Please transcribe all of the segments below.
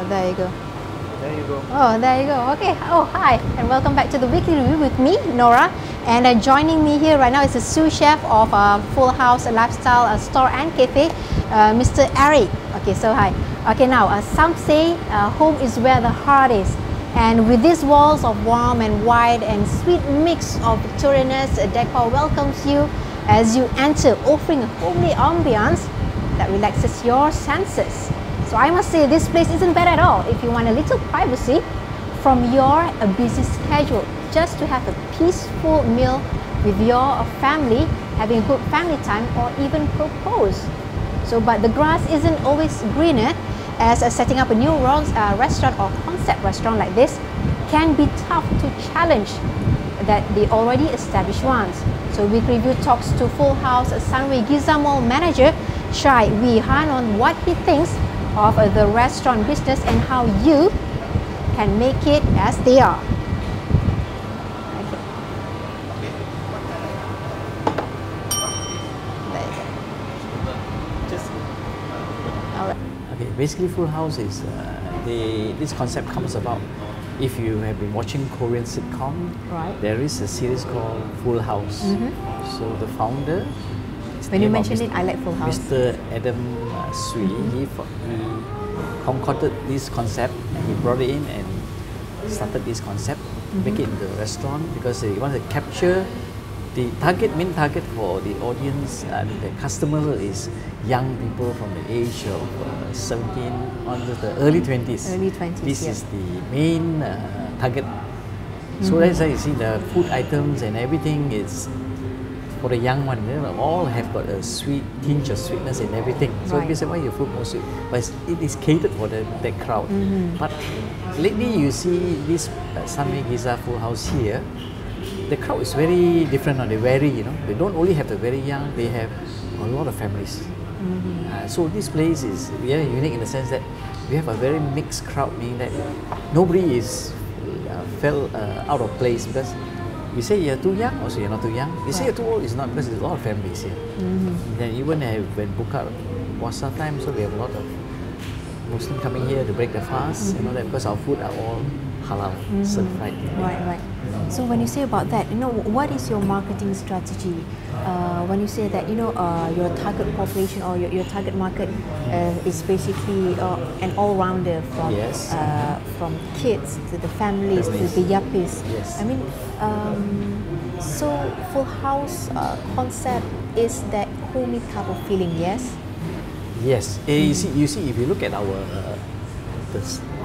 there you go. There you go. Oh, there you go. Okay. Oh, hi, and welcome back to the weekly review with me, Nora. And joining me here right now is the sous chef of Fullhouse Lifestyle Store and Cafe, Mr. Eric. Okay, so hi. Okay, now some say home is where the heart is. And with these walls of warm and white and sweet mix of Victorianist decor welcomes you as you enter, offering a homely ambiance that relaxes your senses. So I must say this place isn't bad at all if you want a little privacy from your busy schedule, just to have a peaceful meal with your family, having a good family time, or even propose. So, but the grass isn't always greener, as setting up a new restaurant or concept restaurant like this can be tough to challenge that the already established ones. So Weekly Review talks to Fullhouse Sunway Giza Mall manager Shai Wee Han on what he thinks of the restaurant business and how you can make it as they are. Okay. There you go. All right. Okay, basically Fullhouse is this concept comes about if you have been watching Korean sitcom. Right. There is a series called Fullhouse. So the founder, When you mentioned it, I like Fullhouse. Mr. Adam Sui, he concocted this concept and he brought it in and started this concept, make it into a restaurant because he wanted to capture the main target for the audience, the customer is young people from the age of 17 on to the early 20s. Early 20s, This yeah. is the main target. So that's why you see the food items and everything is for the young one. They all have got a sweet tinge of sweetness in everything. So Right. you say, why your food more sweet? But it is catered for that crowd. But lately you see this Sunway Giza Fullhouse here, the crowd is very different. They vary, They don't only have the very young, they have a lot of families. So this place is very unique in the sense that we have a very mixed crowd, meaning that nobody is felt out of place because you say you're too young, also you're not too young. You say you're too old, it's not, because there's a lot of families here. Then even when Buka Puasa time, so we have a lot of Muslims coming here to break the fast, that because our food are all halal, certified. Right. So when you say about that, what is your marketing strategy? When you say that, your target population or your target market is basically an all-rounder from Yes. from kids to the families to the yuppies. Yes. I mean, so Fullhouse concept is that homey type of feeling, yes? Yes. You see, if you look at our the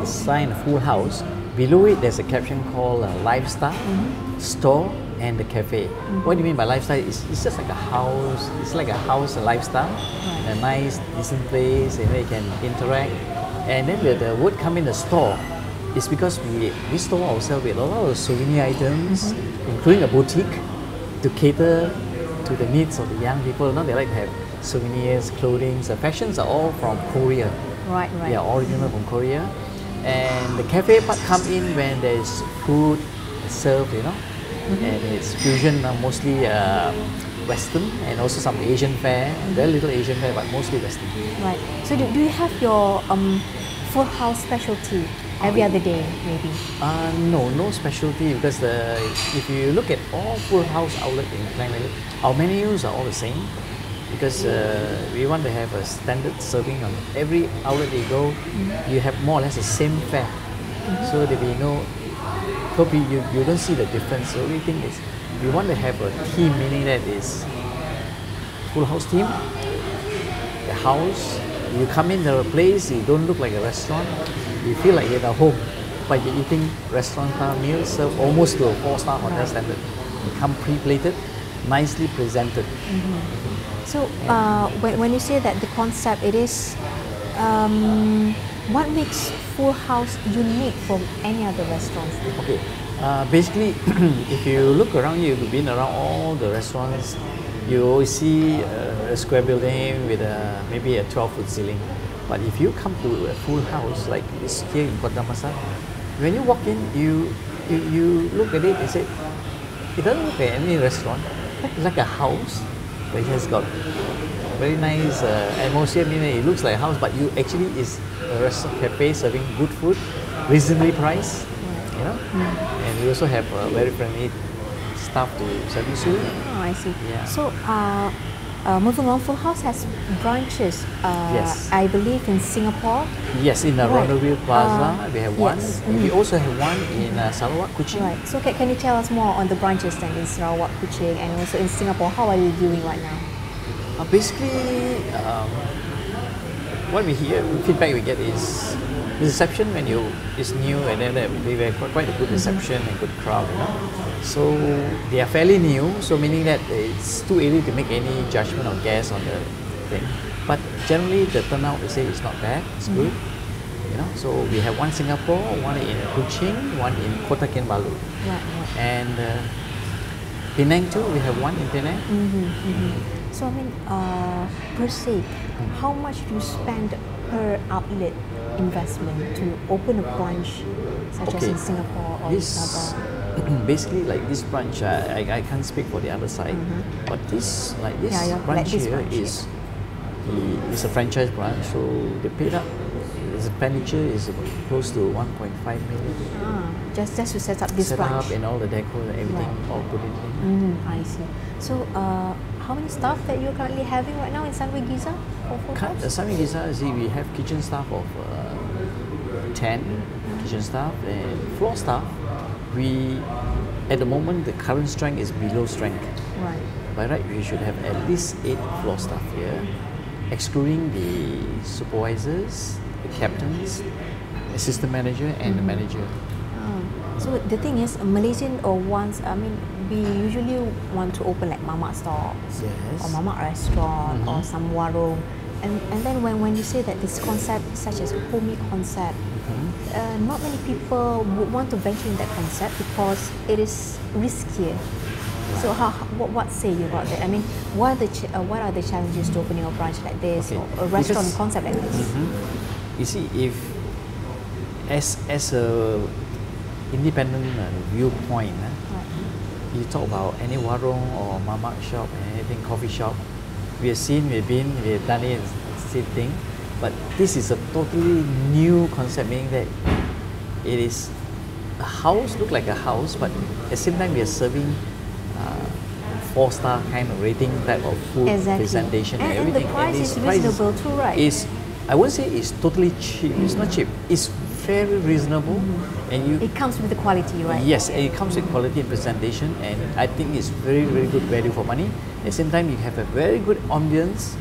sign Fullhouse, below it there's a caption called lifestyle store and the cafe. What do you mean by lifestyle? It's just like a house. It's like a house, a lifestyle, a nice, decent place, and where you can interact. And then the word come in the store is because we store ourselves with a lot of souvenir items, including a boutique, to cater to the needs of the young people. Now they like to have souvenirs, clothing. The fashions are all from Korea. Right. They are original from Korea. And the cafe part come in when there's food served, and it's fusion, mostly Western, and also some Asian fare, very little Asian fare, but mostly Western. Right. So do you have your Fullhouse specialty every other day, maybe? No specialty, because if you look at all Fullhouse outlet in Klang, our menus are all the same. Because we want to have a standard serving on every outlet you go, you have more or less the same fare. So there will be no, you don't see the difference. So everything is, we want to have a team, meaning that is Fullhouse team, the house, you come in the place, you don't look like a restaurant, you feel like you're at home, but you're eating restaurant style meals served almost to a 4-star hotel standard. You come pre-plated, nicely presented. So when you say that the concept, it is what makes Fullhouse unique from any other restaurants? Okay, basically, if you look around you, you've been around all the restaurants, you always see a square building with maybe a 12-foot ceiling. But if you come to a Fullhouse like this here in Kota Damansara, when you walk in, you look at it and say, it doesn't look like any restaurant. It's like a house that has got very nice atmosphere. I mean, it looks like a house, but you actually is a restaurant cafe serving good food, reasonably priced. You know, and we also have very friendly staff to service you. Oh, I see. Yeah. So, moving on, Full House has branches. Yes. I believe in Singapore. Yes, in the Rendezvous Plaza we have one. yes. And we also have one in Sarawak, Kuching. Right. So, can you tell us more on the branches then in Sarawak, Kuching, and also in Singapore? How are you doing right now? Basically, what we hear, feedback we get is the reception when it's new, and then we have quite a good reception and good crowd. You know? So they are fairly new, so meaning that it's too early to make any judgment or guess on the thing. But generally, the turnout we say is not bad. It's good. You know, so we have one in Singapore, one in Kuching, one in Kota Kinabalu, and Penang too. We have one in Penang. So I mean, per se, how much do you spend per outlet investment to open a branch, such as in Singapore or in Sabah? Basically, like this branch, I can't speak for the other side, but this branch here is a franchise branch, so they paid up. The expenditure is close to 1.5 million. Just to set up this branch. Set up and all the decor and everything, all put it in. I see. So, how many staff that you're currently having right now in Sunway Giza? Sunway Giza, see, we have kitchen staff of 10 kitchen staff, and floor staff. We, at the moment, the current strength is below strength. Right. By right, we should have at least 8 floor staff here, excluding the supervisors, the captains, assistant manager, and the manager. So the thing is, Malaysian we usually want to open like mamak stores or mamak restaurant or some warung, and then when you say that this concept, such as homey concept, not many people would want to venture in that concept because it is riskier. So what say you about that? I mean, what are the challenges to opening a branch like this or a restaurant concept like this? You see, if as a independent viewpoint, you talk about any warung or mamak shop, anything coffee shop, we have done it, same thing. But this is a totally new concept, meaning that it is a house, look like a house, but at the same time we are serving 4-star kind of rating type of food presentation and everything. And the price is reasonable too, right? I wouldn't say it's totally cheap. It's not cheap. It's very reasonable, and it comes with the quality, right? Yes, it comes with quality and presentation, and I think it's very, very good value for money. At the same time, you have a very good ambience.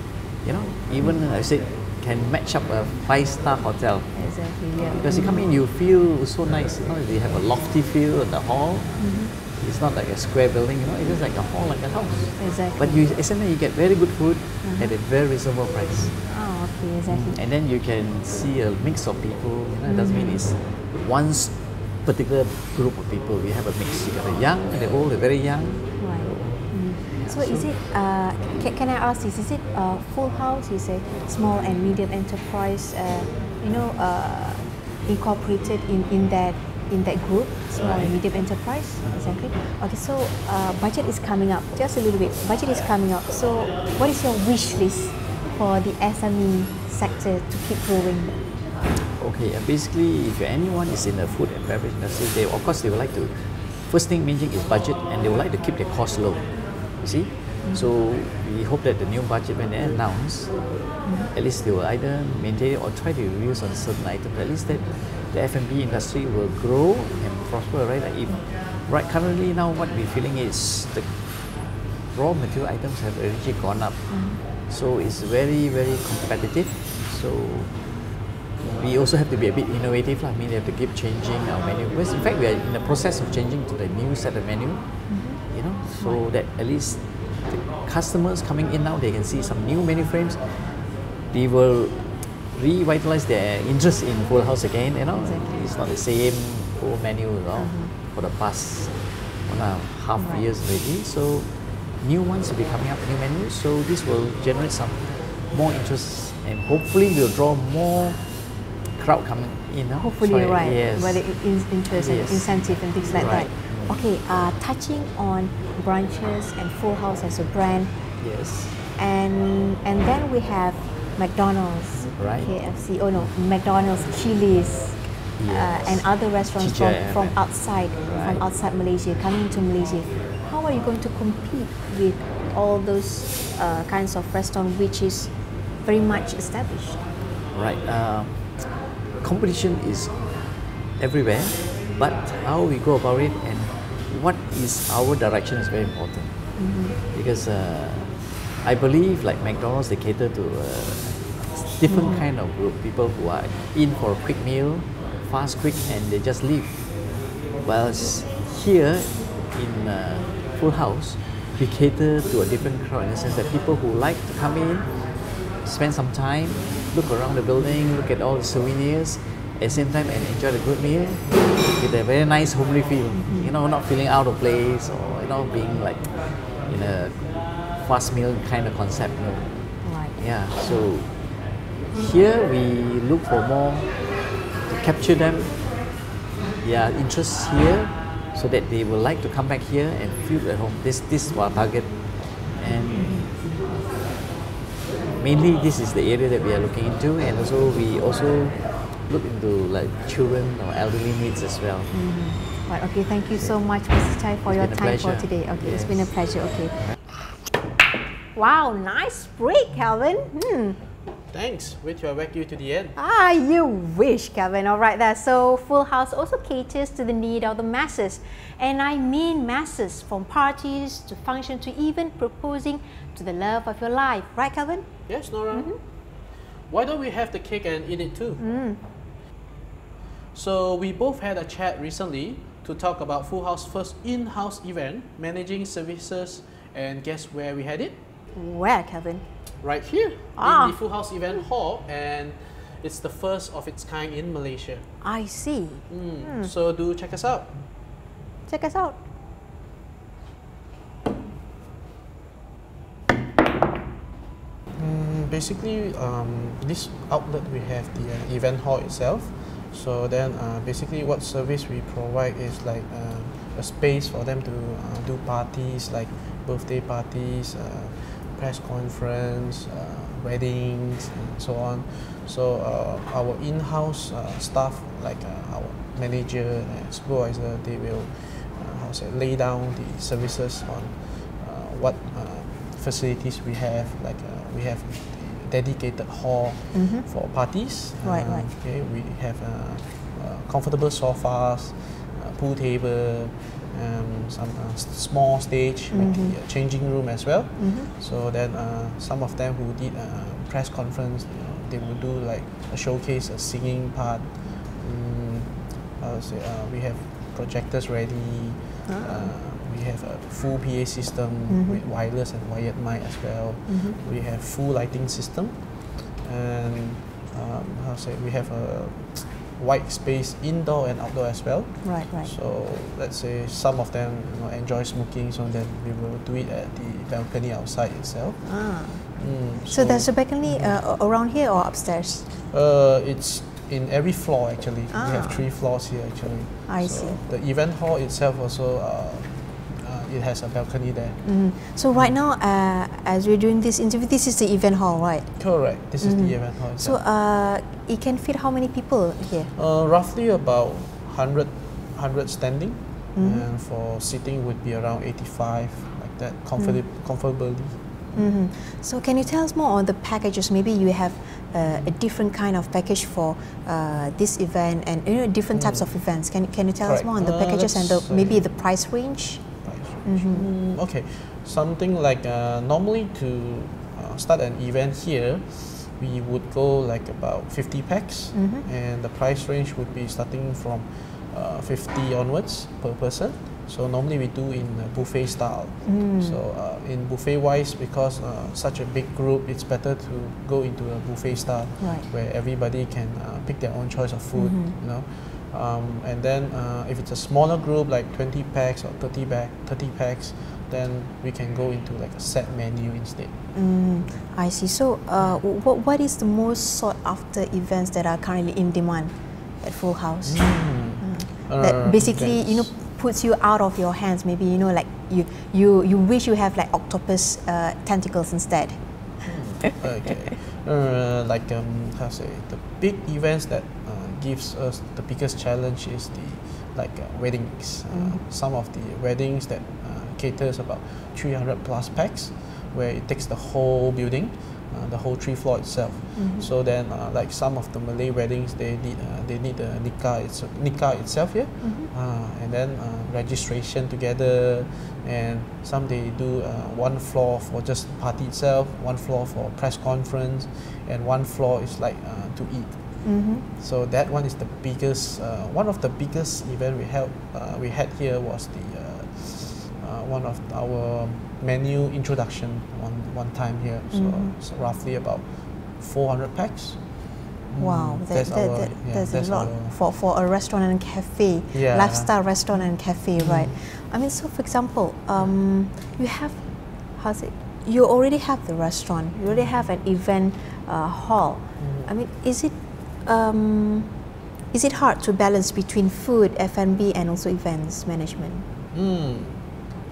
You know, even I said can match up a 5-star hotel. Exactly. Yeah. Because you come in, you feel so nice. You know, you have a lofty feel in the hall. It's not like a square building. You know, it's just like a hall, like a house. Exactly. But at the same time, you get very good food at a very reasonable price. Okay, exactly. And then you can see a mix of people. You know, it doesn't mean it's one particular group of people. We have a mix. You got the young and the old, the very young. Right. So is it? Can I ask this? Is it Full House? Is a small and medium enterprise? Incorporated in that group, small and medium enterprise. Exactly. Okay. So budget is coming up. Just a little bit. Budget is coming up. So what is your wish list for the SME sector to keep growing? Okay, basically, if anyone is in the food and beverage industry, of course they would like to. First thing main thing is budget, and they would like to keep their costs low. You see, so we hope that the new budget, when they announce, at least they will either maintain or try to reduce on certain items. At least that the F&B industry will grow and prosper, right? Like currently now, what we're feeling is the raw material items have already gone up. So it's very, very competitive. So we also have to be a bit innovative. I mean, we have to keep changing our menu. Because in fact, we are in the process of changing to the new set of menu. You know, so that at least the customers coming in now, they can see some new menu frames. They will revitalize their interest in Full House again. You know, it's not the same old menu, you know, for the past 1.5 years already. So new ones will be coming up, new menus. So this will generate some more interest, and hopefully will draw more crowd coming in. Hopefully, right. Yes. Whether it is interest and incentive and things like that. Okay, touching on branches and Full House as a brand. Yes. and then we have McDonald's, Right. KFC. Oh no, McDonald's, Chili's, Yes. and other restaurants TGI, from right. outside, from Right. outside Malaysia, coming to Malaysia. How are you going to compete with all those kinds of restaurants which is very much established? Right. Competition is everywhere, but how we go about it and what is our direction is very important. Because I believe like McDonald's, they cater to different kind of group, people who are in for a quick meal, fast, quick, and they just leave. While here in Full House, we cater to a different crowd in the sense that people who like to come in, spend some time, look around the building, look at all the souvenirs, at the same time and enjoy the good meal with a very nice homely feel. You know, not feeling out of place or being like in a fast meal kind of concept. Right. Yeah. So here we look for more to capture them, their interests here, so that they will like to come back here and feel at home. This is our target, and mainly this is the area that we are looking into, and also we also look into like children or elderly needs as well. Right, okay, thank you so much, Mr. Chai, for It's your been a time for pleasure. today. Okay, it's Yes. been a pleasure. Okay. Wow, nice break, Calvin. Thanks. Wait till I whack you to the end. Ah, you wish, Kevin. All right there. So Full House also caters to the need of the masses. And I mean masses, from parties to function to even proposing to the love of your life. Right, Kevin? Yes, Nora? Why don't we have the cake and eat it too? So we both had a chat recently to talk about Full House first in-house event, managing services, and guess where we had it? Where, Kevin? Right here Ah. in the Full House event hall, and it's the first of its kind in Malaysia. I see. So do check us out. Check us out. Basically, this outlet we have the event hall itself. So then basically what service we provide is like a space for them to do parties like birthday parties, press conference, weddings and so on. So our in-house staff like our manager and supervisor, they will lay down the services on what facilities we have, like we have dedicated hall for parties. Right. Okay, we have comfortable sofas, pool table, some small stage, like the changing room as well. So then some of them who did press conference, they will do like a showcase, a singing part. We have projectors ready. We have a full PA system with wireless and wired mic as well. We have full lighting system, and we have a white space indoor and outdoor as well. Right. So let's say some of them enjoy smoking, so then we will do it at the balcony outside itself. So there's a balcony around here or upstairs? It's in every floor actually. We have 3 floors here actually. I see. The event hall itself also it has a balcony there. So right now, as we're doing this interview, this is the event hall, right? Correct. This is the event hall So itself. it can fit how many people here? Roughly about 100 standing, and for sitting would be around 85, like that, comfortably. So can you tell us more on the packages? Maybe you have a different kind of package for this event and different types of events. Can you tell us Correct. more on the packages and let's maybe the price range? Okay, something like normally to start an event here, we would go like about 50 packs, and the price range would be starting from 50 onwards per person. So normally we do in buffet style. So in buffet wise, because such a big group, it's better to go into a buffet style, Right. where everybody can pick their own choice of food. And then if it's a smaller group like 20 packs or 30 packs, then we can go into like a set menu instead. I see. So what is the most sought after events that are currently in demand at Full House? That basically Events. puts you out of your hands. Maybe like you wish you have like octopus tentacles instead. Okay. How to say, the big events that gives us the biggest challenge is the weddings. Some of the weddings that caters about 300 plus packs, where it takes the whole building, the whole 3 floor itself. So then, like some of the Malay weddings, they need the nikah itself here, and then registration together, and some they do 1 floor for just party itself, 1 floor for press conference, and 1 floor is like to eat. So that one is the biggest, one of the biggest event we had here was the one of our menu introduction one time here. So it's roughly about 400 packs. Wow, that's a lot for a restaurant and cafe, Yeah. lifestyle restaurant and cafe, right? I mean, so for example, you have, you already have the restaurant, you already have an event hall. I mean, is it hard to balance between food, F&B, and also events management?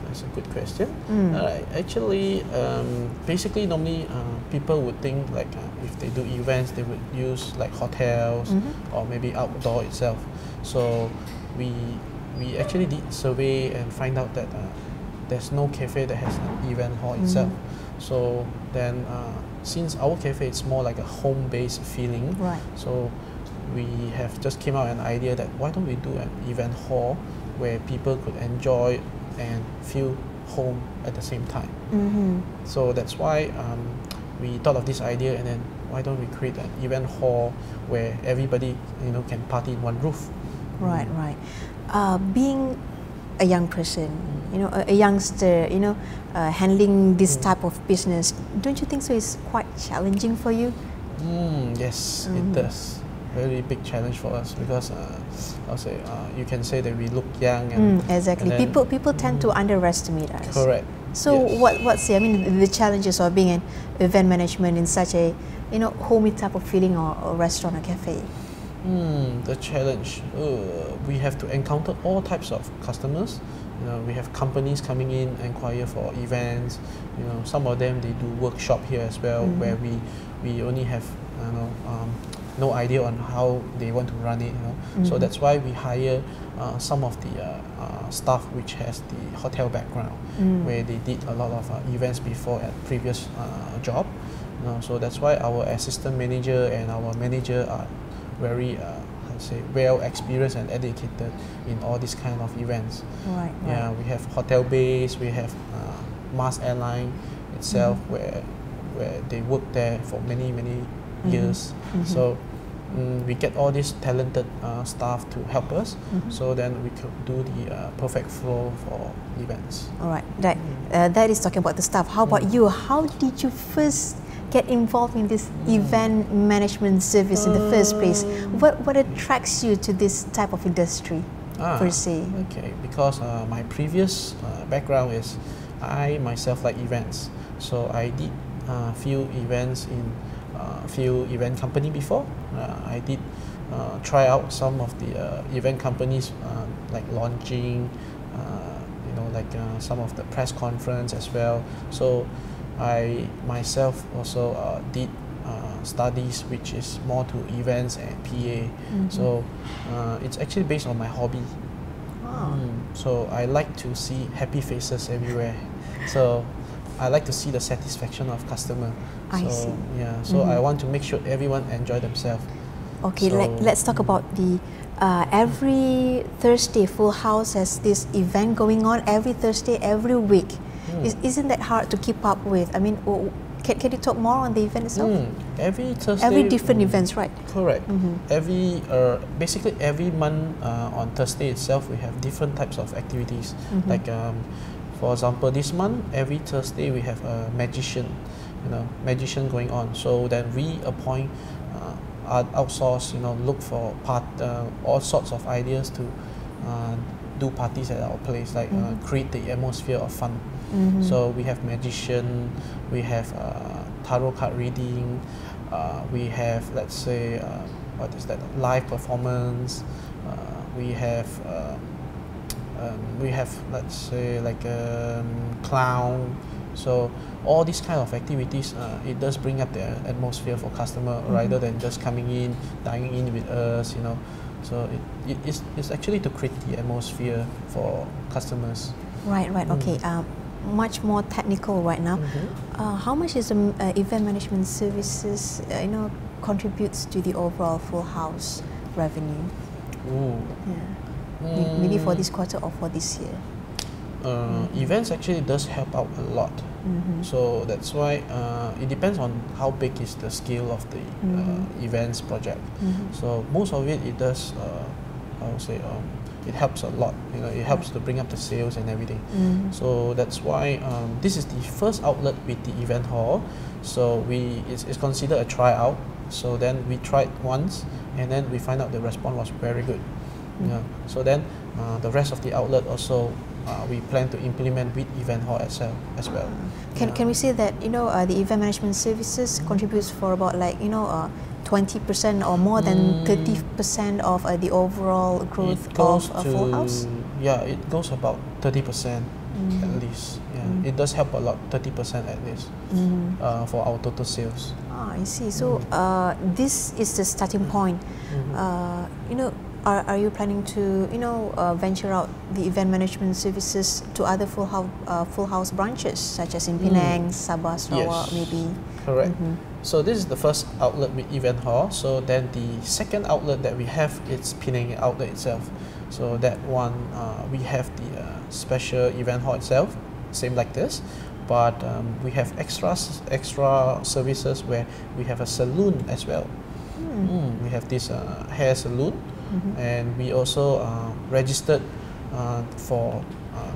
That's a good question. Actually, basically, normally people would think like if they do events, they would use like hotels or maybe outdoor itself. So we actually did survey and find out that there's no cafe that has an event hall itself. So then, since our cafe is more like a home-based feeling, Right. so we have just came out an idea that why don't we do an event hall where people could enjoy and feel home at the same time. So that's why we thought of this idea, and then why don't we create an event hall where everybody can party in one roof. Right, right. Being a young person, a youngster, handling this type of business, don't you think so it's quite challenging for you? Yes, it does. Very big challenge for us because I'll say you can say that we look young and exactly. and then, People tend to underestimate us. Correct. So Yes. what's the challenges of being an event management in such a homey type of feeling or restaurant or cafe? The challenge, we have to encounter all types of customers. We have companies coming in, inquire for events. Some of them they do workshop here as well, where we only have no idea on how they want to run it. So that's why we hire some of the staff which has the hotel background, where they did a lot of events before at previous job. So that's why our assistant manager and our manager are very well experienced and educated in all these kind of events. Right. Yeah, we have hotel base, we have Mars Airline itself, where they work there for many years. So we get all these talented staff to help us, so then we could do the perfect flow for events. All right. That is talking about the staff. How about you? How did you first get involved in this event management service in the first place? What attracts you to this type of industry per se? Okay, because my previous background is I myself like events, so I did few events in few event company before. I did try out some of the event companies like launching, some of the press conference as well. So I myself also did studies which is more to events and PA. So it's actually based on my hobby. So I like to see happy faces everywhere. So I like to see the satisfaction of customer. I see. Yeah, so I want to make sure everyone enjoy themselves. Okay, So, let's talk about the every Thursday Full House has this event going on every Thursday every week. Isn't that hard to keep up with? I mean, can you talk more on the event itself? Every Thursday. Every different events, right? Correct. Basically every month on Thursday itself we have different types of activities. Like for example, this month every Thursday we have a magician going on. So then we appoint outsource, look for all sorts of ideas to do parties at our place, like create the atmosphere of fun. So we have magician, we have tarot card reading, we have, let's say, live performance, we have let's say like clown, So all these kind of activities, it does bring up the atmosphere for customer rather than just coming in, dining in with us, you know. So it's actually to create the atmosphere for customers. Right. Okay. Much more technical right now. How much is event management services, contributes to the overall Full House revenue? Ooh. Yeah. Maybe for this quarter or for this year. Events actually does help out a lot. So that's why it depends on how big is the scale of the events project. So most of it does, I would say, it helps a lot. You know, it helps to bring up the sales and everything. So that's why this is the first outlet with the event hall. So it's considered a tryout. So then we tried once, and then we find out the response was very good. Yeah. So then the rest of the outlet also we plan to implement with event hall as well. Can we say that the event management services contributes for about 20% or more than 30% of the overall growth of Full House? Yeah, it goes about 30% at least. Yeah, it does help a lot, 30% at least for our total sales. I see. So this is the starting point. Are you planning to venture out the event management services to other Full House branches, such as in Penang, Sabah, Sarawak, maybe? Correct. So this is the first outlet with event hall. So then the second outlet that we have is Penang outlet itself. So that one we have the special event hall itself, same like this, but we have extra services where we have a salon as well. We have this hair salon. And we also registered for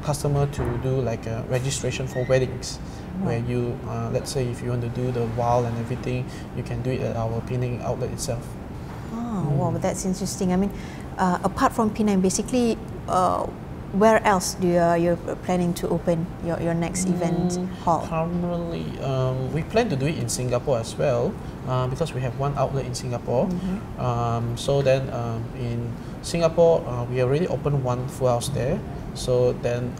customer to do like a registration for weddings, where you let's say if you want to do the wall and everything, you can do it at our Penang outlet itself. Wow, that's interesting. I mean, apart from Penang, basically, where else you're planning to open your next event hall? Currently, we plan to do it in Singapore as well, because we have one outlet in Singapore. So then in Singapore, we already opened one Full House there. So then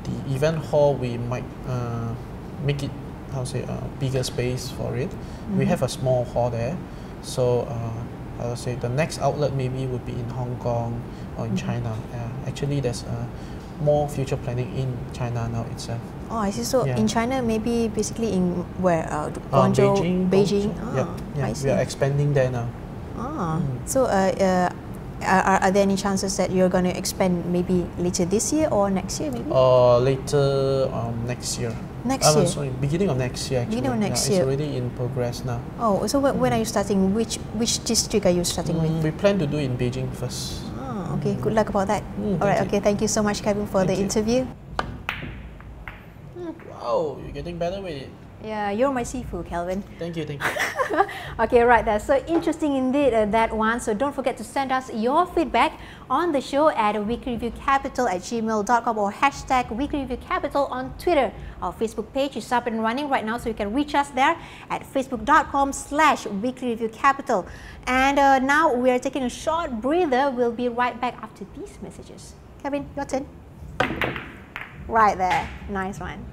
the event hall, we might make it, bigger space for it. We have a small hall there. So I would say the next outlet maybe would be in Hong Kong or in China. Actually, there's more future planning in China now itself. Oh, I see. So in China, maybe basically in where? Guangzhou, Beijing. I see. We are expanding there now. So are there any chances that you're going to expand maybe later this year or next year, maybe? Later next year. Next year? Sorry, beginning of next year. Actually. Beginning of next year. It's already in progress now. Oh, so when are you starting? Which district are you starting with? We plan to do in Beijing first. Okay, good luck about that. All right, okay, thank you so much, Kevin, for the interview. Wow, you're getting better with it. Yeah, you're my seafood, Kelvin. Thank you. Okay, right, that's so interesting indeed, that one. So don't forget to send us your feedback on the show at weeklyreviewcapital@gmail.com or hashtag weeklyreviewcapital on Twitter. Our Facebook page is up and running right now, so you can reach us there at facebook.com/weeklyreviewcapital. And now we are taking a short breather. We'll be right back after these messages. Kevin, your turn. Right there. Nice one.